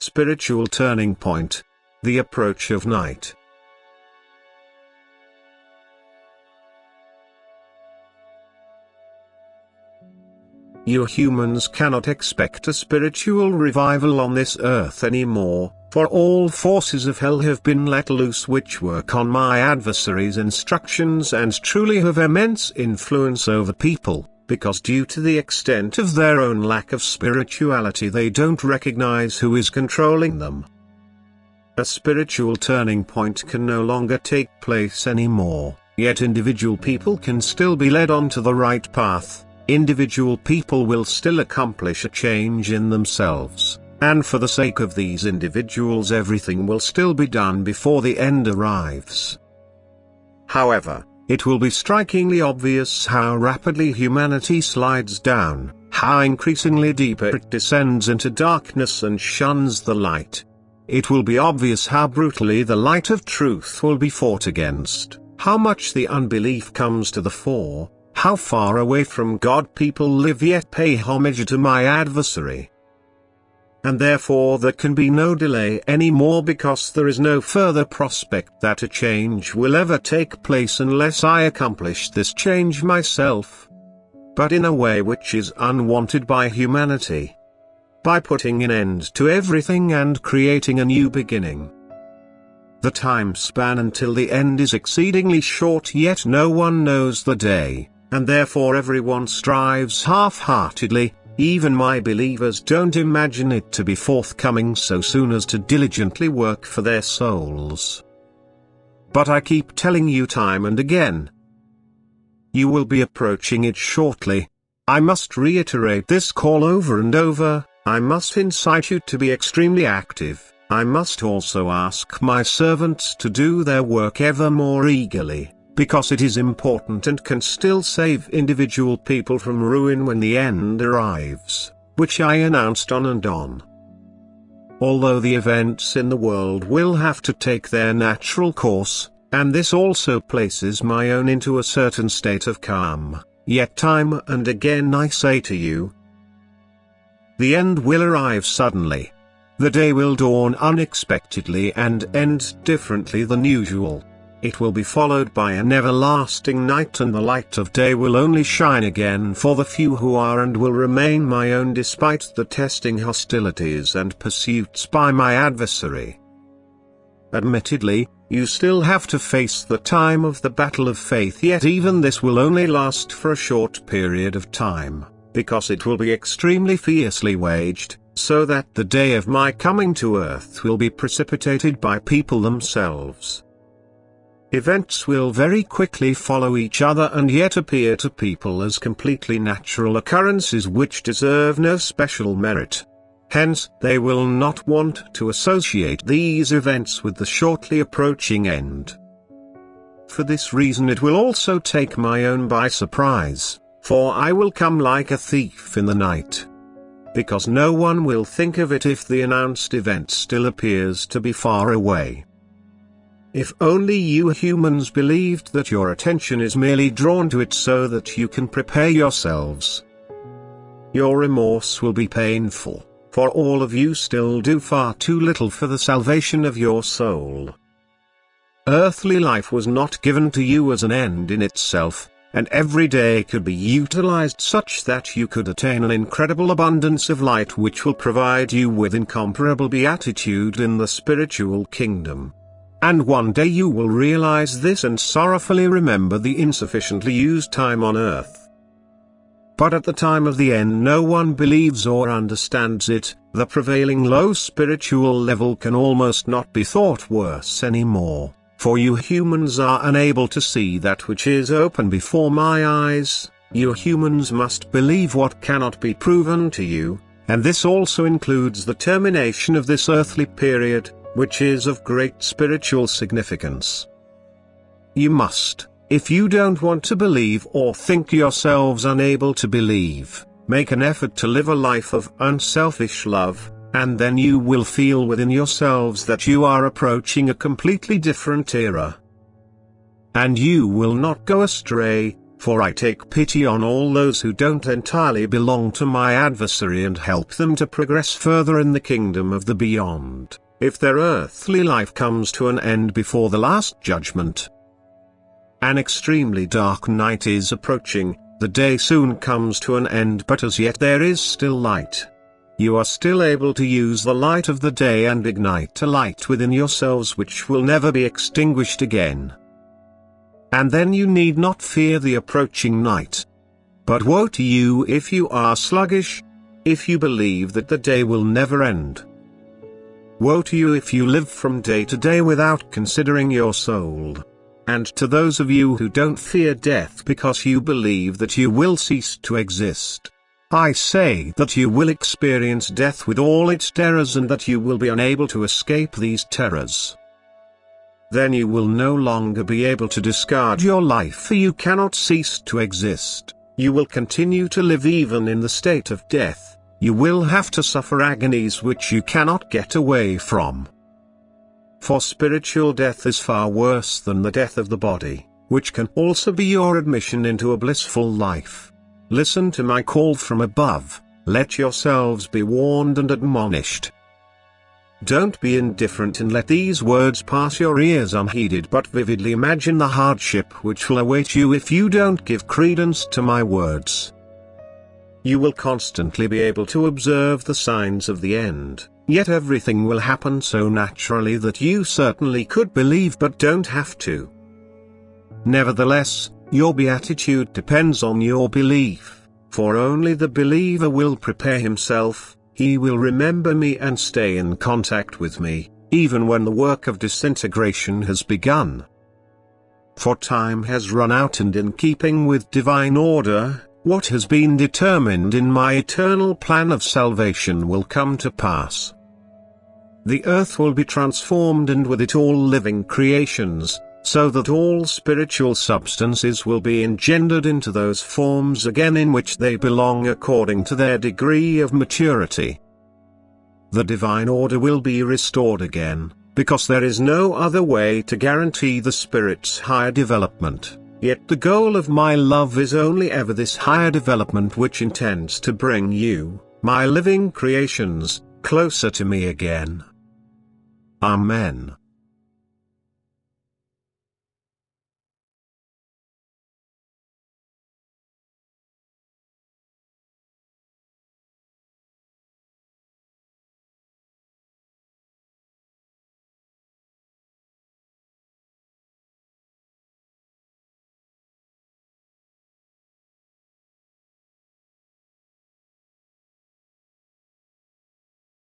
spiritual turning point: the approach of night. You humans cannot expect a spiritual revival on this earth anymore, for all forces of hell have been let loose which work on my adversaries' instructions and truly have immense influence over people, because due to the extent of their own lack of spirituality they don't recognize who is controlling them. A spiritual turning point can no longer take place anymore, yet individual people can still be led onto the right path. Individual people will still accomplish a change in themselves, and for the sake of these individuals everything will still be done before the end arrives. However, it will be strikingly obvious how rapidly humanity slides down, how increasingly deeper it descends into darkness and shuns the light. It will be obvious how brutally the light of truth will be fought against, how much the unbelief comes to the fore, how far away from God people live yet pay homage to my adversary. And therefore there can be no delay anymore, because there is no further prospect that a change will ever take place unless I accomplish this change myself. But in a way which is unwanted by humanity. By putting an end to everything and creating a new beginning. The time span until the end is exceedingly short, yet no one knows the day. And therefore everyone strives half-heartedly. Even my believers don't imagine it to be forthcoming so soon as to diligently work for their souls. But I keep telling you time and again, you will be approaching it shortly. I must reiterate this call over and over. I must incite you to be extremely active. I must also ask my servants to do their work ever more eagerly, because it is important and can still save individual people from ruin when the end arrives, which I announced on and on. Although the events in the world will have to take their natural course, and this also places my own into a certain state of calm, yet time and again I say to you, the end will arrive suddenly. The day will dawn unexpectedly and end differently than usual. It will be followed by an everlasting night, and the light of day will only shine again for the few who are and will remain my own despite the testing hostilities and pursuits by my adversary. Admittedly, you still have to face the time of the battle of faith, yet even this will only last for a short period of time, because it will be extremely fiercely waged, so that the day of my coming to earth will be precipitated by people themselves. Events will very quickly follow each other and yet appear to people as completely natural occurrences which deserve no special merit. Hence, they will not want to associate these events with the shortly approaching end. For this reason it will also take my own by surprise, for I will come like a thief in the night. Because no one will think of it if the announced event still appears to be far away. If only you humans believed that your attention is merely drawn to it so that you can prepare yourselves. Your remorse will be painful, for all of you still do far too little for the salvation of your soul. Earthly life was not given to you as an end in itself, and every day could be utilized such that you could attain an incredible abundance of light which will provide you with incomparable beatitude in the spiritual kingdom. And one day you will realize this and sorrowfully remember the insufficiently used time on earth. But at the time of the end no one believes or understands it. The prevailing low spiritual level can almost not be thought worse anymore, for you humans are unable to see that which is open before my eyes. You humans must believe what cannot be proven to you, and this also includes the termination of this earthly period, which is of great spiritual significance. You must, if you don't want to believe or think yourselves unable to believe, make an effort to live a life of unselfish love, and then you will feel within yourselves that you are approaching a completely different era. And you will not go astray, For I take pity on all those who don't entirely belong to my adversary and help them to progress further in the kingdom of the beyond, if their earthly life comes to an end before the last judgment. An extremely dark night is approaching, the day soon comes to an end, but as yet there is still light. You are still able to use the light of the day and ignite a light within yourselves which will never be extinguished again. And then you need not fear the approaching night. But woe to you if you are sluggish, if you believe that the day will never end. Woe to you if you live from day to day without considering your soul. And to those of you who don't fear death because you believe that you will cease to exist, I say that you will experience death with all its terrors and that you will be unable to escape these terrors. Then you will no longer be able to discard your life, for you cannot cease to exist. You will continue to live even in the state of death. You will have to suffer agonies which you cannot get away from. For spiritual death is far worse than the death of the body, which can also be your admission into a blissful life. Listen to my call from above, let yourselves be warned and admonished. Don't be indifferent and let these words pass your ears unheeded, but vividly imagine the hardship which will await you if you don't give credence to my words. You will constantly be able to observe the signs of the end. Yet everything will happen so naturally that you certainly could believe but don't have to. Nevertheless, your beatitude depends on your belief, for only the believer will prepare himself, he will remember me and stay in contact with me, even when the work of disintegration has begun. For time has run out, and in keeping with divine order, what has been determined in my eternal plan of salvation will come to pass. The earth will be transformed and with it all living creations, so that all spiritual substances will be engendered into those forms again in which they belong according to their degree of maturity. The divine order will be restored again, because there is no other way to guarantee the spirit's higher development. Yet the goal of my love is only ever this higher development which intends to bring you, my living creations, closer to me again. Amen.